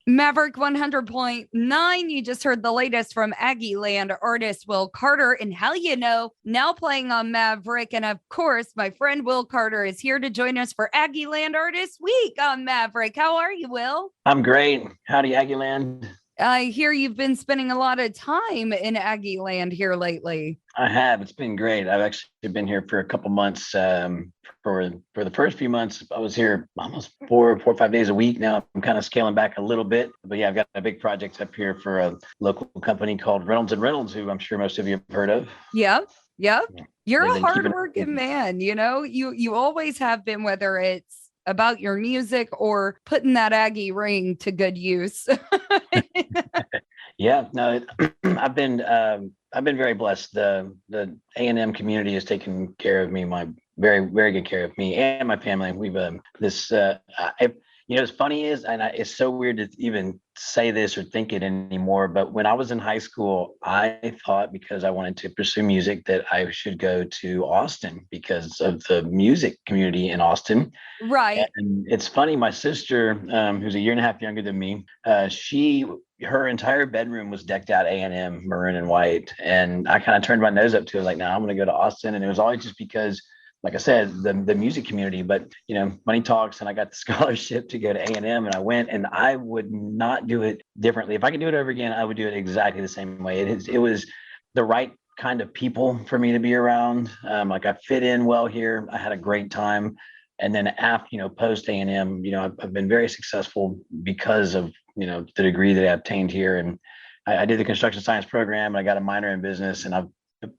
Maverick 100.9. You just heard the latest from Aggieland artist Will Carter. And hell, now playing on Maverick. And of course, my friend Will Carter is here to join us for Aggieland Artist Week on Maverick. How are you, Will? I'm great. Howdy, Aggieland. I hear you've been spending a lot of time in Aggieland here lately. I have. It's been great. I've actually been here for a couple months. For the first few months, I was here almost four or 5 days a week. Now I'm kind of scaling back a little bit. But yeah, I've got a big project up here for a local company called Reynolds and Reynolds, who I'm sure most of you have heard of. Yep. You're They've a been keeping hardworking man. You always have been, whether it's about your music or putting that Aggie ring to good use. Yeah, no, I've been very blessed. The A&M community has taken care of me, my very, very good care of me and my family. We've it's funny is, and it's so weird to even say this or think it anymore, but when I was in high school, I thought because I wanted to pursue music that I should go to Austin because of the music community in Austin. Right. And it's funny, my sister, who's a year and a half younger than me, her entire bedroom was decked out A&M maroon and white, and I kind of turned my nose up to it, like, no, I'm going to go to Austin. And it was always just because, like I said, the music community, but money talks, and I got the scholarship to go to A&M, and I went, and I would not do it differently. If I could do it over again, I would do it exactly the same way. It was the right kind of people for me to be around. Like I fit in well here. I had a great time. And then after, post A&M, I've been very successful because of, the degree that I obtained here. And I did the construction science program, and I got a minor in business, and I've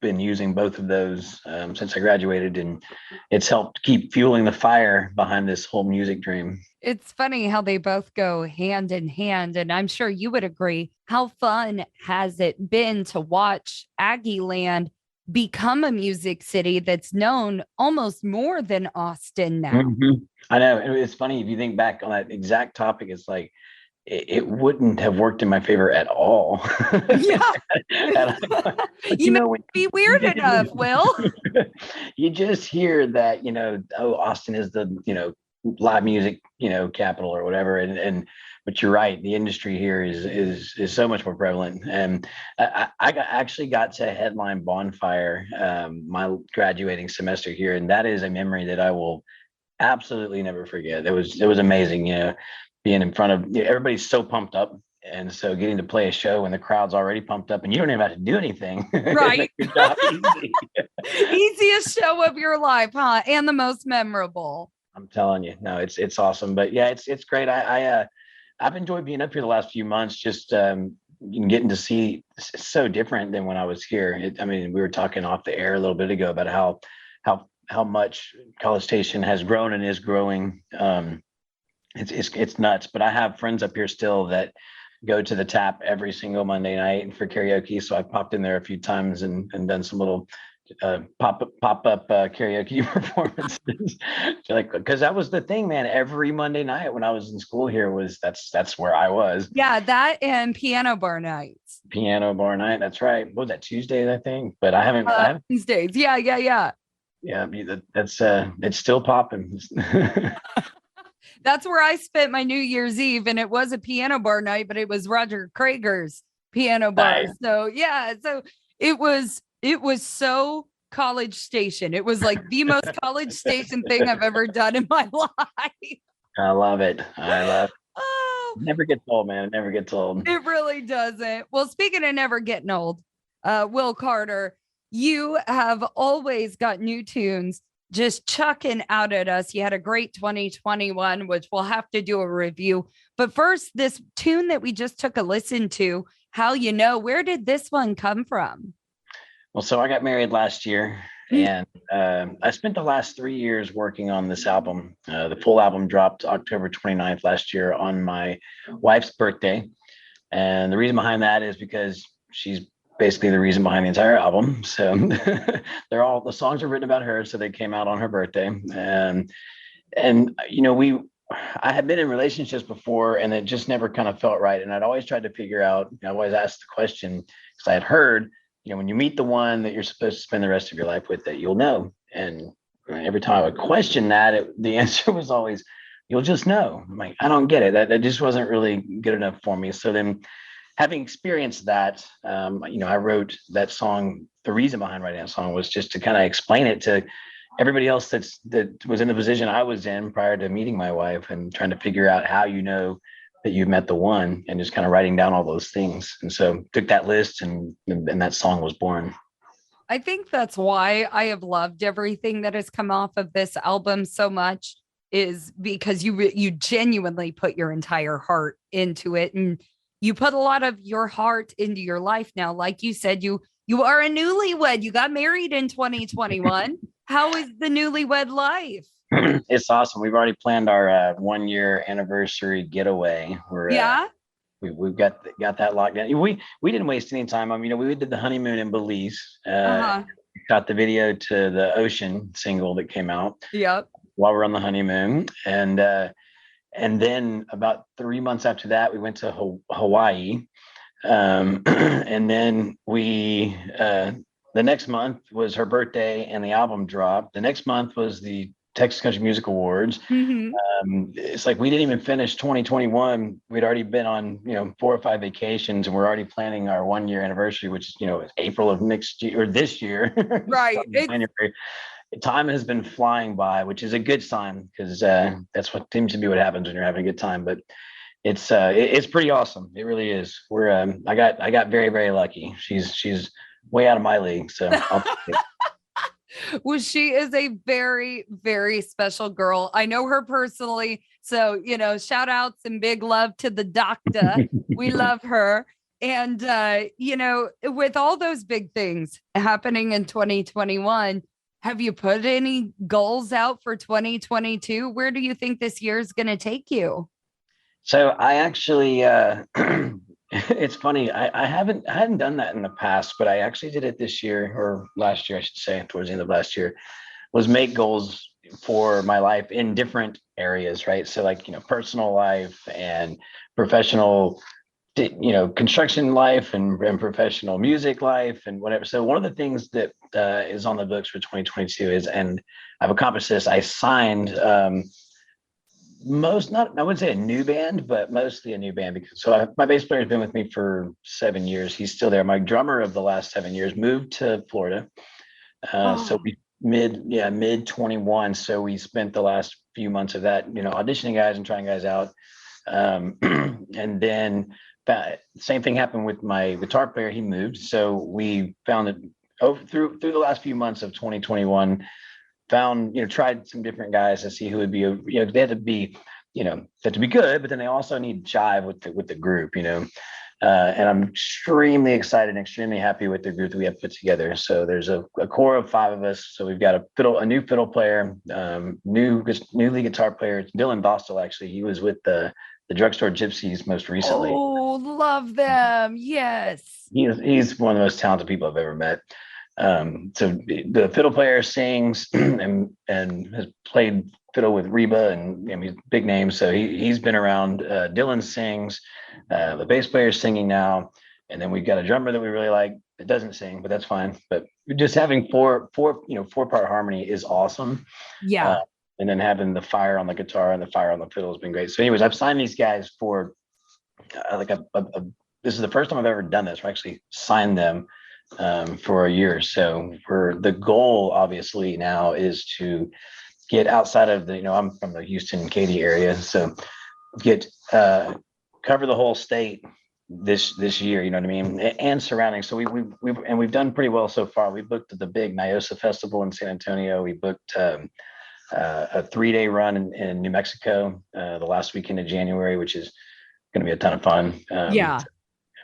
been using both of those since I graduated, and it's helped keep fueling the fire behind this whole music dream. It's funny how they both go hand in hand. And I'm sure you would agree. How fun has it been to watch Aggieland become a music city that's known almost more than Austin now? I know. It's funny if you think back on that exact topic. It's like it wouldn't have worked in my favor at all. Yeah. You may when be weird enough, Will. you just hear that, Austin is the, live music, capital or whatever. But you're right. The industry here is so much more prevalent. And actually got to headline Bonfire my graduating semester here. And that is a memory that I will absolutely never forget. It was amazing, being in front of everybody's so pumped up. And so getting to play a show when the crowd's already pumped up and you don't even have to do anything. Right. Your job easy. Easiest show of your life, huh? And the most memorable. I'm telling you, no, it's awesome. But yeah, it's great. I've enjoyed being up here the last few months, just getting to see. It's so different than when I was here. We were talking off the air a little bit ago about how much College Station has grown and is growing. It's nuts. But I have friends up here still that go to the Tap every single Monday night for karaoke. So I've popped in there a few times and done some little pop up karaoke performances. Because that was the thing, man. Every Monday night when I was in school here that's where I was. Yeah, that and piano bar nights. Piano bar night. That's right. What was that, Tuesdays, I think? But I haven't Tuesdays. Yeah. Yeah, that's it's still popping. That's where I spent my New Year's Eve, and it was a piano bar night, but it was Roger Krager's piano bar. Nice. So yeah, so it was so College Station. It was like the most College Station thing I've ever done in my life. I love it. Oh, never gets old, man. It never gets old. It really doesn't. Well, speaking of never getting old, Will Carter, you have always got new tunes just chucking out at us. You had a great 2021, which we'll have to do a review. But first, this tune that we just took a listen to, where did this one come from? Well, so I got married last year, and I spent the last 3 years working on this album. The full album dropped October 29th last year on my wife's birthday. And the reason behind that is because she's basically the reason behind the entire album. So the songs are written about her. So they came out on her birthday. And I had been in relationships before, and it just never kind of felt right. And I'd always tried to figure out, I always asked the question, because I had heard, when you meet the one that you're supposed to spend the rest of your life with, that you'll know. And every time I would question that, the answer was always, you'll just know. I'm like, I don't get it. That just wasn't really good enough for me. So then, having experienced that, I wrote that song. The reason behind writing that song was just to kind of explain it to everybody else that was in the position I was in prior to meeting my wife, and trying to figure out how you know that you've met the one, and just kind of writing down all those things. And so took that list, and that song was born. I think that's why I have loved everything that has come off of this album so much, is because you genuinely put your entire heart into it, and you put a lot of your heart into your life now. Like you said, you are a newlywed. You got married in 2021. How is the newlywed life? It's awesome. We've already planned our 1 year anniversary getaway. Yeah. We've got that locked down. We didn't waste any time. I mean, we did the honeymoon in Belize. Uh-huh. Shot the video to the Ocean single that came out Yep. while we're on the honeymoon, and then about 3 months after that, we went to Hawaii, and then the next month was her birthday and the album dropped. The next month was the Texas Country Music Awards. Mm-hmm. It's like we didn't even finish 2021. We'd already been on 4 or 5 vacations, and we're already planning our 1 year anniversary, which is April of next year or this year. Right. January. Time has been flying by, which is a good sign, because that's what seems to be what happens when you're having a good time. But it's pretty awesome. It really is. I got very, very lucky. She's way out of my league, so I'll take it. Well, she is a very, very special girl. I know her personally. So, shout outs and big love to the doctor. We love her. And, with all those big things happening in 2021, have you put any goals out for 2022? Where do you think this year is going to take you? So I actually, it's funny. I hadn't done that in the past, but I actually did it this year, or last year, I should say, towards the end of last year, was make goals for my life in different areas, right? So like, personal life and professional, construction life, and professional music life and whatever. So one of the things that is on the books for 2022 is, and I've accomplished this, I signed I wouldn't say a new band, but mostly a new band, because my bass player has been with me for 7 years. He's still there. My drummer of the last 7 years moved to Florida. So we mid 21. So we spent the last few months of that, auditioning guys and trying guys out. And then same thing happened with my guitar player. He moved. So we found it through the last few months of 2021, tried some different guys to see who would be, they had to be, they had to be good, but then they also need jive with the group, and I'm extremely excited and extremely happy with the group that we have put together. So there's a core of 5 of us. So we've got a new fiddle player, new lead guitar player. It's Dylan Dostal. Actually, he was with the Drugstore Gypsies most recently. Oh, love them. Yes. He's one of the most talented people I've ever met. So the fiddle player sings and has played fiddle with Reba, and he's a big name. So he's been around. Dylan sings. The bass player is singing now, and then we've got a drummer that we really like that doesn't sing, but that's fine. But just having four-part harmony is awesome. Yeah. And then having the fire on the guitar and the fire on the fiddle has been great. So, anyways, I've signed these guys for this is the first time I've ever done this. I actually signed them for a year. So for the goal, obviously, now is to get outside of I'm from the Houston, Katy area. So get cover the whole state this year, you know what I mean? And surrounding. So we've done pretty well so far. We booked the big NIOSA festival in San Antonio. We booked a 3-day run in New Mexico the last weekend of January, which is going to be a ton of fun. Yeah.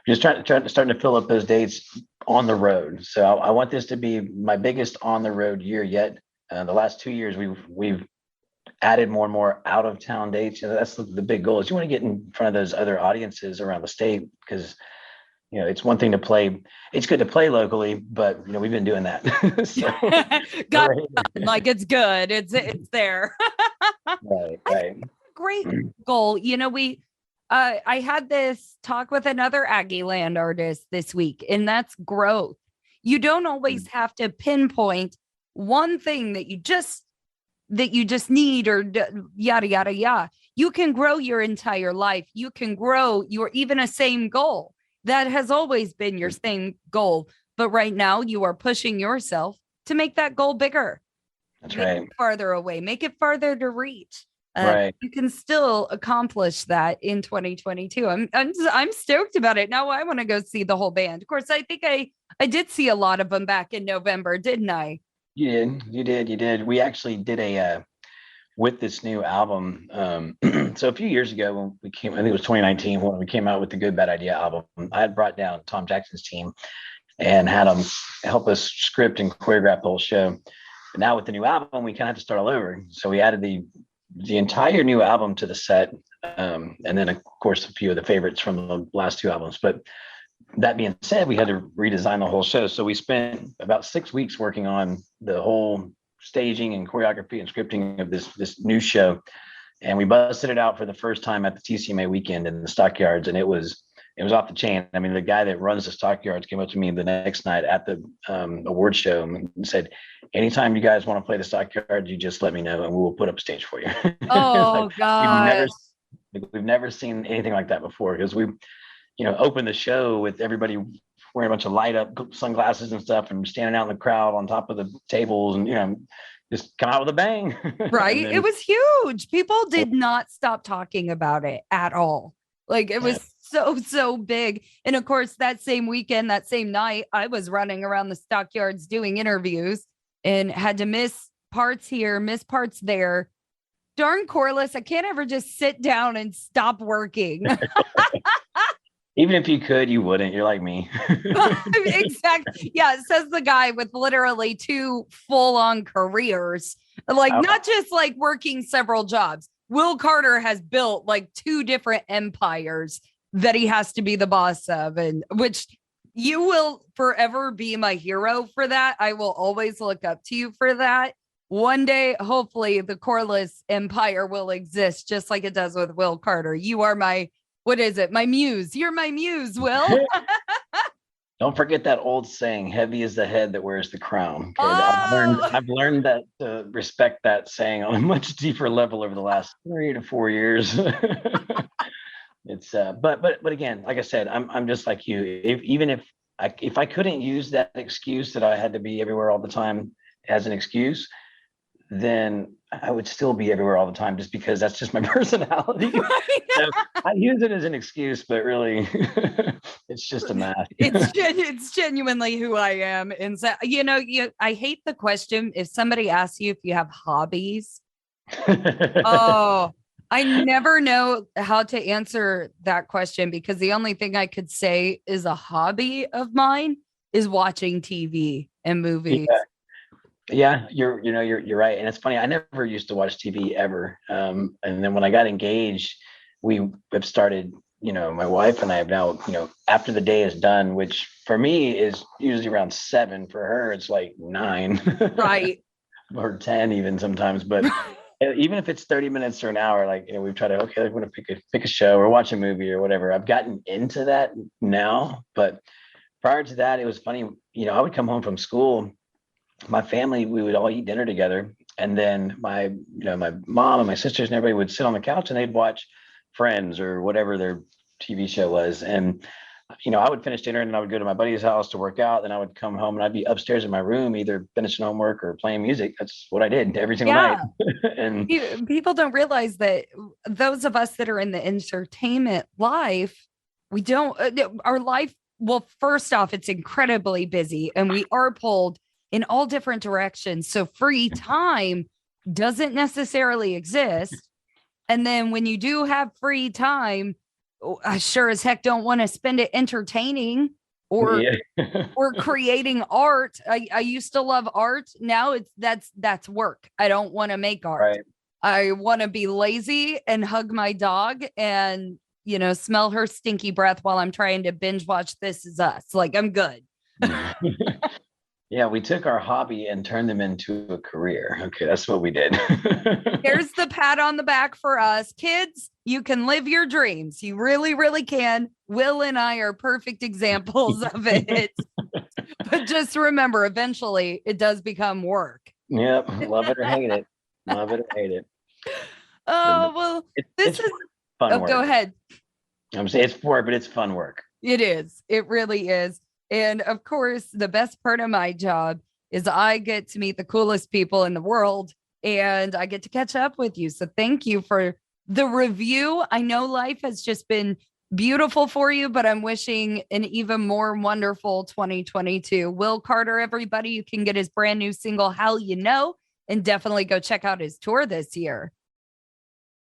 Just starting to fill up those dates on the road. So I want this to be my biggest on the road year yet. The last 2 years, we've added more and more out of town dates. That's the big goal, is you want to get in front of those other audiences around the state, because it's one thing to play. It's good to play locally, but we've been doing that. Like it's good. It's there. Right. Great goal. I had this talk with another Aggieland artist this week, and that's growth. You don't always have to pinpoint one thing that you just that you just need or yada, yada, yada. You can grow your entire life. You can grow your even a same goal. That has always been your same goal. But right now you are pushing yourself to make that goal bigger. That's Make right. it farther away, make it farther to reach. Right. You can still accomplish that in 2022. I'm stoked about it. Now I want to go see the whole band. Of course, I think I did see a lot of them back in November, didn't I? You did. We actually did a with this new album. So a few years ago when we came, I think it was 2019 when we came out with the Good Bad Idea album, I had brought down Tom Jackson's team and had them help us script and choreograph the whole show. But now with the new album, we kind of have to start all over. So we added the entire new album to the set. And then of course, a few of the favorites from the last two albums. But that being said, we had to redesign the whole show. So we spent about 6 weeks working on the whole staging and choreography and scripting of this new show. And we busted it out for the first time at the TCMA weekend in the Stockyards. And it was off the chain. I mean, the guy that runs the Stockyards came up to me the next night at the award show and said, anytime you guys want to play the Stockyards, you just let me know and we will put up a stage for you. Oh, like, God. we've never seen anything like that before because we, opened the show with everybody wearing a bunch of light up sunglasses and stuff and standing out in the crowd on top of the tables and, just come out with a bang. Right. It was huge. People did not stop talking about it at all. Like it was so big. And of course, that same weekend, that same night, I was running around the Stockyards doing interviews and had to miss parts here, miss parts there. Darn Corliss, I can't ever just sit down and stop working. Even if you could, you wouldn't. You're like me. Exactly. Yeah, it says the guy with literally 2 full-on careers. Like not just like working several jobs. Will Carter has built like 2 different empires that he has to be the boss of, and which you will forever be my hero for that. I will always look up to you for that. One day, hopefully, the Corliss empire will exist just like it does with Will Carter. You are my what is it? My muse. You're my muse, Will. Don't forget that old saying, heavy is the head that wears the crown. Okay? Oh. I've learned that to respect that saying on a much deeper level over the last 3 to 4 years. It's but again, like I said, I'm just like you. Even if I couldn't use that excuse that I had to be everywhere all the time as an excuse, then I would still be everywhere all the time just because that's just my personality. So I use it as an excuse, but really it's just a mask. It's genuinely who I am. And so, I hate the question if somebody asks you if you have hobbies. Oh, I never know how to answer that question because the only thing I could say is a hobby of mine is watching TV and movies. Yeah, you're right. And it's funny, I never used to watch TV ever. And then when I got engaged, we have started, my wife and I have now, after the day is done, which for me is usually around 7. For her, it's like 9. Right. Or 10 even sometimes. But even if it's 30 minutes or an hour, like, we've tried to, okay, I want to pick a show or watch a movie or whatever. I've gotten into that now. But prior to that, it was funny, I would come home from school. My family, we would all eat dinner together. And then my mom and my sisters and everybody would sit on the couch and they'd watch Friends or whatever their TV show was. And, I would finish dinner and then I would go to my buddy's house to work out. Then I would come home and I'd be upstairs in my room, either finishing homework or playing music. That's what I did every single night. And people don't realize that those of us that are in the entertainment life, we don't, our life, well, first off, it's incredibly busy and we are pulled in all different directions. So free time doesn't necessarily exist. And then when you do have free time, I sure as heck don't want to spend it entertaining or or creating art. I used to love art. Now that's work. I don't want to make art. Right. I want to be lazy and hug my dog and, smell her stinky breath while I'm trying to binge watch This Is Us. Like I'm good. Yeah, we took our hobby and turned them into a career. Okay, that's what we did. Here's the pat on the back for us. Kids, you can live your dreams. You really, really can. Will and I are perfect examples of it. But just remember, eventually it does become work. Yep, love it or hate it. Love it or hate it. Oh, well, this It's is, fun oh, work. go ahead. I'm saying it's work, but it's fun work. It is. It really is. And of course, the best part of my job is I get to meet the coolest people in the world and I get to catch up with you. So thank you for the review. I know life has just been beautiful for you, but I'm wishing an even more wonderful 2022. Will Carter, everybody, you can get his brand new single, How You Know, and definitely go check out his tour this year.